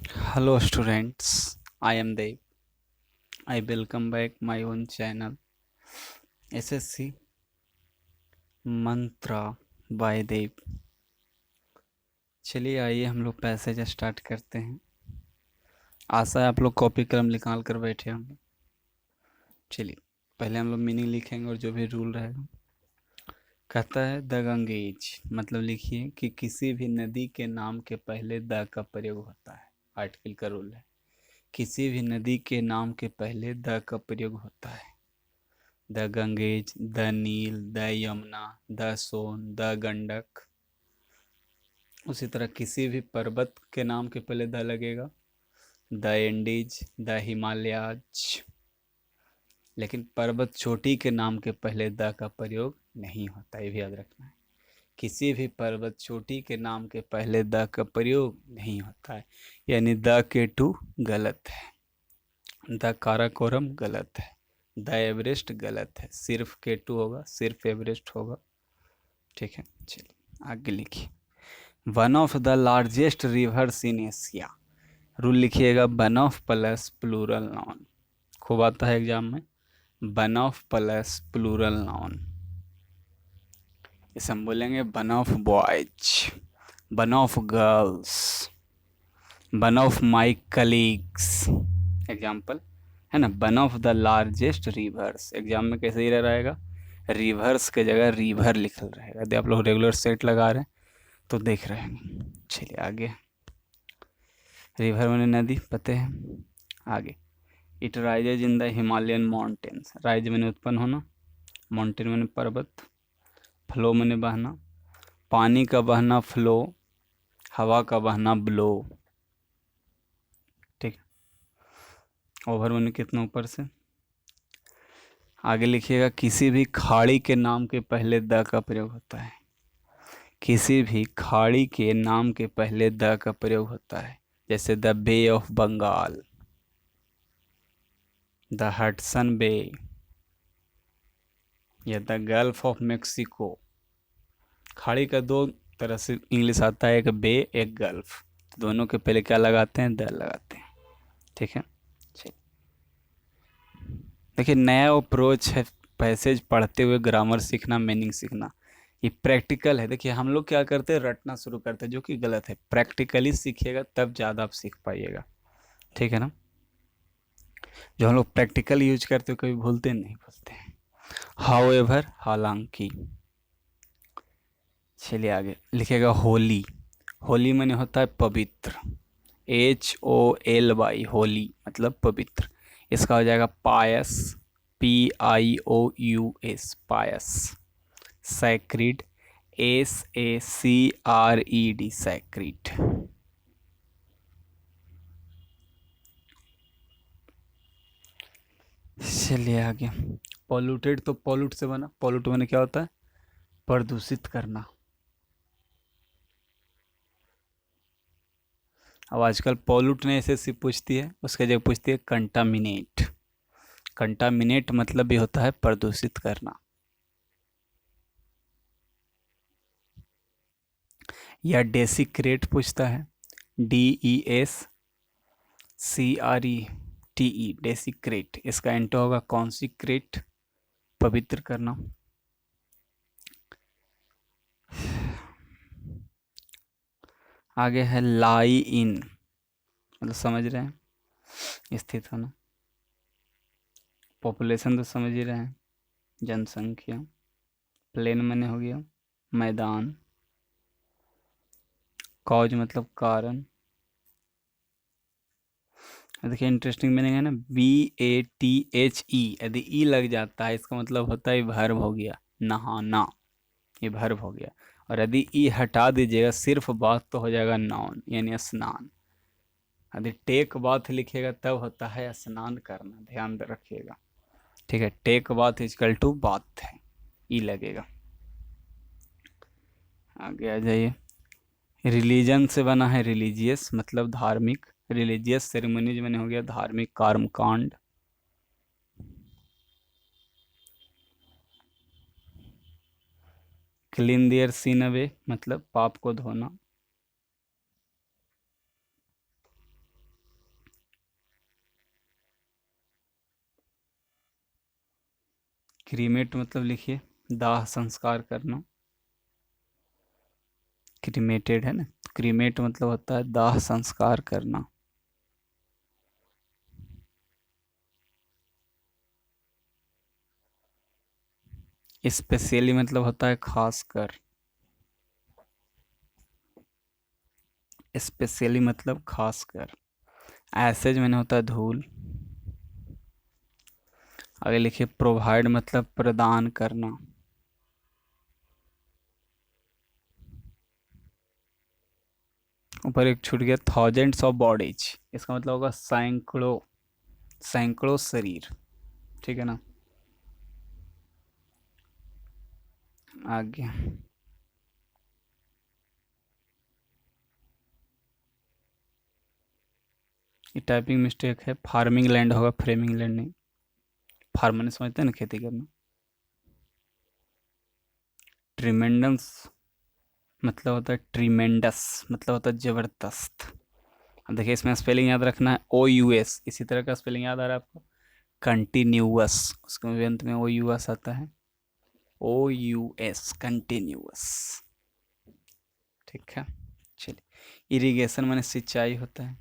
Hello students, I am Dev. I welcome back my own channel SSC Mantra by Dev. चलिए आइए हम लोग passage start करते हैं। आशा है आप लोग कॉपी कलम निकाल कर बैठे होंगे। चलिए पहले हम लोग मीनिंग लिखेंगे और जो भी रूल रहेगा। कहता है द गंगेज, मतलब लिखिए कि किसी भी नदी के नाम के पहले द का प्रयोग होता है। आर्टिकल का रूल है, किसी भी नदी के नाम के पहले द का प्रयोग होता है। The Ganges, the Nile, the Yamuna, the Son, the Gandak. उसी तरह किसी भी पर्वत के नाम के पहले द लगेगा, द एंडीज, द हिमालयाज। लेकिन पर्वत चोटी के नाम के पहले द का प्रयोग नहीं होता, ये भी याद रखना है। किसी भी पर्वत चोटी के नाम के पहले द का प्रयोग नहीं होता है, यानी द के टू गलत है, द काराकोरम गलत है, द एवरेस्ट गलत है, सिर्फ के टू होगा, सिर्फ एवरेस्ट होगा। ठीक है, चलिए आगे लिखिए। One of the largest rivers in Asia. Rule लिखिएगा one of plus plural noun, खूब आता है एग्जाम में। One of plus plural noun, इसे हम बोलेंगे one of boys, one of girls, one of my colleagues. Example है ना, one of the largest rivers. Exam में कैसे ही रहेगा, रिवर्स के जगह रिवर लिखल रहेगा। यदि आप लोग रेगुलर सेट लगा रहे हैं तो देख रहे हैं। चलिए आगे, रिवर मैंने नदी पते हैं। आगे, it rises in the Himalayan mountains. Rise मैंने उत्पन्न होना, माउंटेन मैंने पर्वत, फ्लो मैंने बहना, पानी का बहना फ्लो, हवा का बहना ब्लो। ठीक, ओवर मैंने कितना ऊपर से। आगे लिखिएगा किसी भी खाड़ी के नाम के पहले द का प्रयोग होता है। किसी भी खाड़ी के नाम के पहले द का प्रयोग होता है, जैसे the Bay of Bengal, the Hudson Bay, या द गल्फ ऑफ मेक्सिको। खाड़ी का दो तरह से इंग्लिश आता है, एक बे एक गल्फ। तो दोनों के पहले क्या लगाते हैं, द लगाते हैं। ठीक है, चलिए देखिए नया अप्रोच है पैसेज पढ़ते हुए, ग्रामर सीखना, मीनिंग सीखना। ये प्रैक्टिकल है। देखिए हम लोग क्या करते हैं, रटना शुरू करते हैं, जो कि गलत है। प्रैक्टिकली सीखिएगा तब ज़्यादा आप सीख पाइएगा। ठीक है ना, जो हम लोग प्रैक्टिकल यूज करते हो कभी भूलते नहीं, भूलते हैं। हाउएवर, हालांकि। चलिए आगे लिखेगा होली। होली माने होता है पवित्र, HOLY, होली मतलब पवित्र। इसका हो जाएगा पायस, PIOUS, पायस। सैक्रिड, SACRED, सैक्रिड। चलिए आगे, पॉल्यूटेड तो पॉल्यूट से बना, पॉल्यूट माने क्या होता है, प्रदूषित करना। अब आजकल पॉल्यूट ने एसएससी पूछती है, उसके जगह पूछती है कंटामिनेट। कंटामिनेट मतलब भी होता है प्रदूषित करना। या डेसिक्रेट पूछता है, DESCRETE, डेसिक्रेट। इसका एंटो होगा कॉन्सिक्रेट, पवित्र करना। आगे है लाई इन, मतलब समझ रहे हैं, स्थित होना। पॉपुलेशन तो समझ ही रहे हैं, जनसंख्या। प्लेन मैंने हो गया मैदान, कॉज मतलब कारण। देखिए इंटरेस्टिंग मीनिंग है ना, BATHE। यदि ई लग जाता है इसका मतलब होता है वर्ब हो गया, नहाना, ये वर्ब हो गया। और यदि ई हटा दीजिएगा सिर्फ बात, तो हो जाएगा नाउन, यानी स्नान। यदि टेक बाथ लिखेगा तब होता है स्नान करना, ध्यान रखिएगा। ठीक है, take bath is equal to bath है, ई लगेगा। आगे आ जाइए, रिलीजन से बना है रिलीजियस, मतलब धार्मिक। रिलीजियस सेरेमनीज मैंने हो गया धार्मिक कर्मकांड। क्लीन देयर सिन अवे, मतलब पाप को धोना। क्रीमेट मतलब लिखिए दाह संस्कार करना, क्रीमेटेड है ना, क्रीमेट मतलब होता है दाह संस्कार करना। स्पेशली मतलब होता है खास कर, स्पेशली मतलब खास कर। एसेज मैंने होता है धूल। आगे लिखिए प्रोवाइड मतलब प्रदान करना। ऊपर एक छूट गया थाउजेंड्स ऑफ बॉडीज, इसका मतलब होगा सैकड़ों, सैकड़ों शरीर, ठीक है ना। आगे ये टाइपिंग मिस्टेक है, फार्मिंग लैंड होगा, फ्रेमिंग लैंड नहीं। फार्मर ने समझते हैं ना खेती करना। ट्रिमेंडस मतलब होता है ट्रिमेंडस, मतलब होता है जबरदस्त। अब देखिए इसमें स्पेलिंग याद रखना है OUS, इसी तरह का स्पेलिंग याद आ रहा है आपको, कंटिन्यूअस, उसके अंत में OUS आता है, OUS कंटिन्यूअस, ठीक है। चलिए इरिगेशन माने सिंचाई होता है।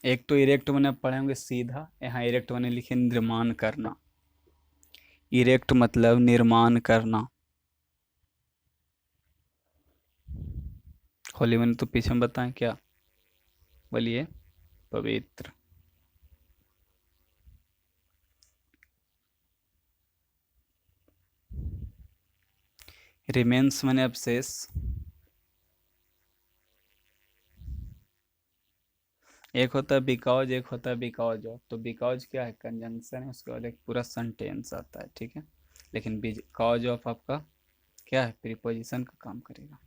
एक तो इरेक्ट मैंने पढ़े होंगे सीधा, यहाँ इरेक्ट मैंने लिखे निर्माण करना, इरेक्ट मतलब निर्माण करना। होली मैंने तो पीछे में बताएं क्या, बोलिए, पवित्र। रिमेन्स मैंने अवशेष, एक होता है बिकॉज, एक होता है बिकॉज ऑफ। तो बिकॉज क्या है, कंजंक्शन है, उसके बाद एक पूरा सेंटेंस आता है, ठीक है। लेकिन बिकॉज ऑफ आपका क्या है, प्रीपोजिशन का काम करेगा,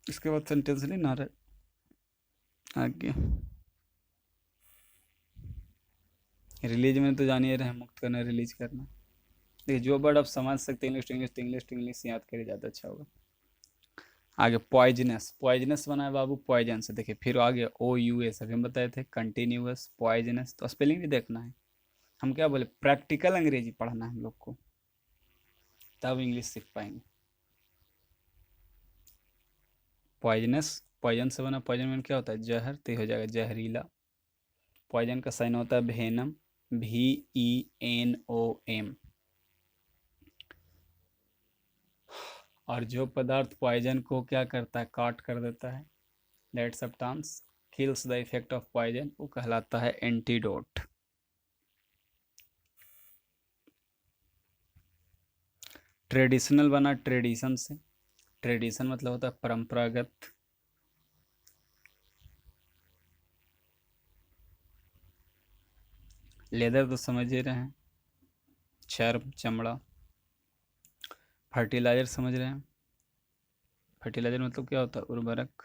इसके बाद सेंटेंस नहीं ना रहे। आगे रिलीज में तो जानिए रहे, मुक्त करना, रिलीज करना। देखिए जो वर्ड आप समझ सकते हैं इंग्लिश टू इंग्लिश, तो इंग्लिश टू इंग्लिश याद करिए, ज़्यादा अच्छा होगा। आगे पॉइजनस, पॉइजनस बना है बाबू पॉइजन से, देखिए फिर आगे OUS, अभी हम बताए थे कंटिन्यूअस पॉइजनस, तो स्पेलिंग भी देखना है। हम क्या बोले, प्रैक्टिकल अंग्रेजी पढ़ना है हम लोग को, तब इंग्लिश सीख पाएंगे। पॉइजनस, पॉइजन से बना, पॉइजन में क्या होता है, जहर, तो ये हो जाएगा जहरीला। पॉइजन का साइन होता है वेनम, VENOM। और जो पदार्थ पॉइजन को क्या करता है, काट कर देता है, that substance kills the effect of poison, वो कहलाता है एंटीडोट। ट्रेडिशनल बना ट्रेडिशन से, ट्रेडिशन मतलब होता है परंपरागत। लेदर तो समझ ही रहे हैं, चर्म, चमड़ा। फर्टिलाइजर समझ रहे हैं, फर्टिलाइजर मतलब क्या होता है, उर्वरक।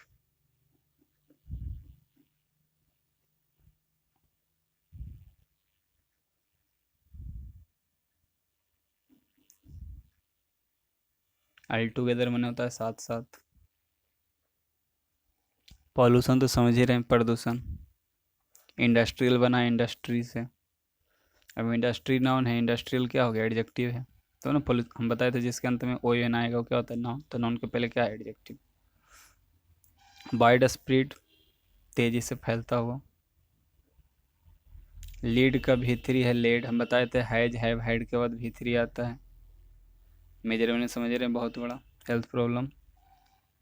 ऑल टुगेदर मैंने होता है साथ साथ। पॉल्यूशन तो समझ ही रहे हैं, प्रदूषण। इंडस्ट्रियल बना इंडस्ट्री से, अब इंडस्ट्री नाउन है, इंडस्ट्रियल क्या हो गया, एडजेक्टिव है। तो ना हम बताए थे जिसके अंत में ON आएगा वो क्या होता है, नाउन। तो नाउन के पहले क्या है, एडजेक्टिव। वाइड स्प्रेड, तेजी से फैलता हुआ। लीड का भीतरी है लेड, हम बताए थे हैज हैव हैड के बाद भीतरी आता है। मेजर मैंने समझ रहे हैं बहुत बड़ा, हेल्थ प्रॉब्लम,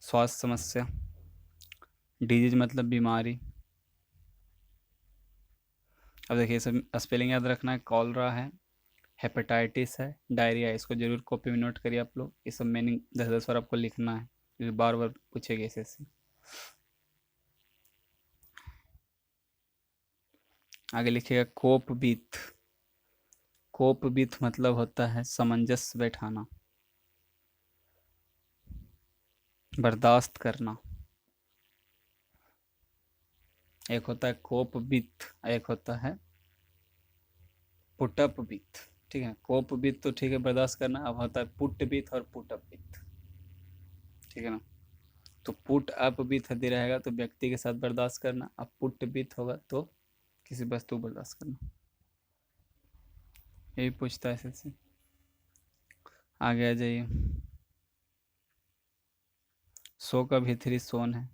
स्वास्थ्य समस्या। डिजीज मतलब बीमारी। अब देखिए सब स्पेलिंग याद रखना है, कॉलरा है, हेपेटाइटिस है, डायरिया, इसको जरूर कॉपी में नोट करिए आप लोग, ये सब मीनिंग 10-10 बार आपको लिखना है, क्योंकि बार बार पूछेगी ऐसे। आगे लिखिएगा कोप बीथ, कोप बीथ मतलब होता है सामंजस्य बैठाना, बर्दाश्त करना। एक होता है कोप बीथ, एक होता है पुटअप बीथ, ठीक है। कोप बीथ तो ठीक है, बर्दाश्त करना। अब होता है पुट बीथ और पुटअप बीथ, ठीक है ना। तो पुट अप विथ यदि रहेगा तो व्यक्ति के साथ बर्दाश्त करना, अब पुट विथ होगा तो किसी वस्तु को बर्दाश्त करना। यही पूछता है ऐसे। आगे आ जाइए। सो का भीतरी सोन है,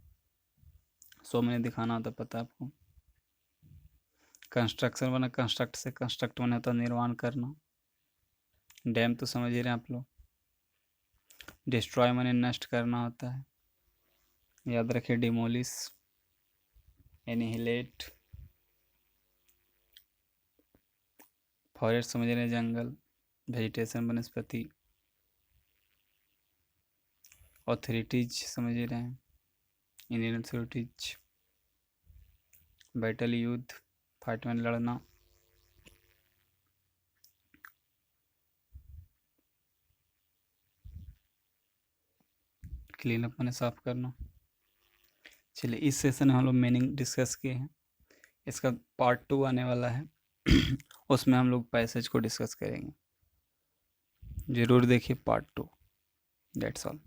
सो मैंने दिखाना होता, पता आपको। कंस्ट्रक्शन बना, कंस्ट्रक्ट से कंस्ट्रक्ट बना होता निर्माण करना। डैम तो समझ ही रहे हैं आप लोग। डिस्ट्रॉय मैंने नष्ट करना होता है, याद रखिए डिमोलिश, एनिहिलेट। फॉरेस्ट समझ रहे हैं जंगल, वेजिटेशन वनस्पति। ऑथोरिटीज समझ रहे हैं, इंडियन अथॉरिटीज। बैटल युद्ध, फाइट में लड़ना। क्लीन अप मैंने साफ करना। चलिए इस सेशन में हम लोग मीनिंग डिस्कस किए हैं, इसका पार्ट 2 आने वाला है उसमें हम लोग पैसेज को डिस्कस करेंगे। ज़रूर देखिए पार्ट 2। That's all.